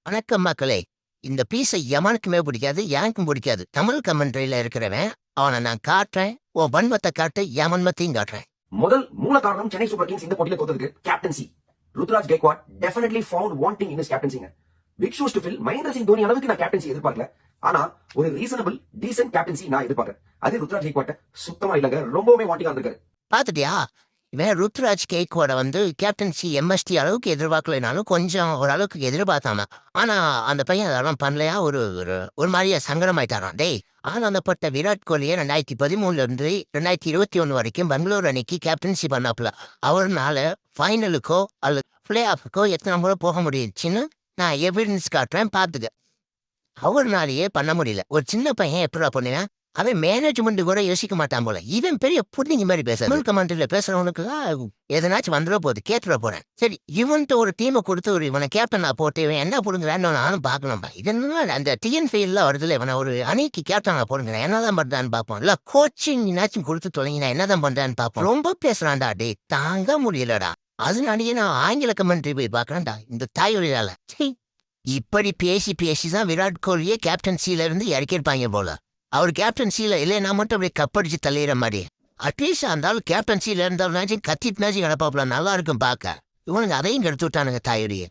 வணக்கம் மக்களே. இந்த பீஸை எவனுக்குமே பிடிக்காது, எனக்கும் பிடிக்காது. தமிழ் கமெண்ட்ரியில இருக்கிறவன் அவனை நான் காட்டுறேன். உன் வன்மத்தை காட்டு, என் வன்மத்தையும் காட்டுறேன். முதல் மூல காரணம் சென்னை சூப்பர் கிங்ஸ் இந்த போட்டியில தோத்ததுக்கு captaincy. Ruturaj Gaikwad definitely found wanting in his கேப்டன்சிங்க. Big shoes to fill. Mahendra Singh Dhoni அளவுக்கு நான் கேப்டன்சி எதிர்பார்க்கல. ஆனா ஒரு ரீசனபிள் டீசன்ட் கேப்டன்சி நான் எதிர்பார்க்கறேன். அது ருத்ராஜ் கெய்க்வாட் சுத்தமா இல்லங்க, ரொம்பவே வாண்டிங்கா இருந்திருக்காரு. பாத்துட்டியா? இவன் ருத்ராஜ் கெய்க்வாட கேப்டன்சி எம்எஸ்டி அளவுக்கு எதிர்பார்க்கலைனாலும் கொஞ்சம் ஓரளவுக்கு எதிர்பார்த்தாம. ஆனா அந்த பையன் அதெல்லாம் பண்ணலையா, ஒரு ஒரு ஒரு மாதிரியா சங்கடமாயிட்டாராம். டேய், ஆனந்தப்பட்ட விராட் கோலியை 2013 இருந்து 2021 வரைக்கும் பெங்களூர் அணிக்கு கேப்டன்சி பண்ணாப்புல. அவர்னால ஃபைனலுக்கோ அல்லது பிளே ஆஃபுக்கோ எத்தனை முறை போக முடியுச்சுன்னு நான் எவிடன்ஸ் காட்டுறேன், பாத்துக்க. அவர்னாலேயே பண்ண முடியல. ஒரு சின்ன பையன் எப்படா பண்ணினா? அவன் மேனேஜ்மெண்ட் கூட யோசிக்க மாட்டான் போல. இவன் பெரிய புடிங்க மாதிரி பேசுறான். தமிழ் கமெண்ட்ரியில பேசுறவனுக்கு எதனாச்சும் வந்துட போகுது, கேட்டுட போறேன். சரி, இவன்ட்டு ஒரு டீமை கொடுத்து ஒரு இவனை கேப்டனா போட்டு இவன் என்ன புடுங்குறான்னு நானும் பார்க்கணும்பா. இதனால அந்த டிஎன்ஃபீல்ட்ல வருதுல, இவனை ஒரு அணிக்கு கேப்டனா போடுங்க, என்னதான் பண்றான்னு பார்ப்போம். இல்ல கோச்சிங் கொடுத்து தொலைங்க, என்னதான் பண்றான்னு பார்ப்போம். ரொம்ப பேசுறான்டா, டே தாங்க முடியலடா. அதனாலேயே நான் ஆங்கில கமெண்ட்ரி போய் பார்க்கறேன்டா இந்த தாய்மொழியால. இப்படி பேசி பேசிதான் விராட் கோலியே கேப்டன்சில இருந்து இறக்கிருப்பாங்க போல. அவர் கேப்டன்சில இல்லைன்னா மட்டும் அப்படியே கப்படிச்சு தள்ளிடுற மாதிரி. அட்லீஸ்ட் இருந்தாலும் கேப்டன்சில இருந்தாலும் கத்திட்டுனாச்சும் கிடப்பாப்புல, நல்லா இருக்கும் பார்க்க. இவனுங்க அதையும் கெடுத்து விட்டானுங்க தாயுடைய.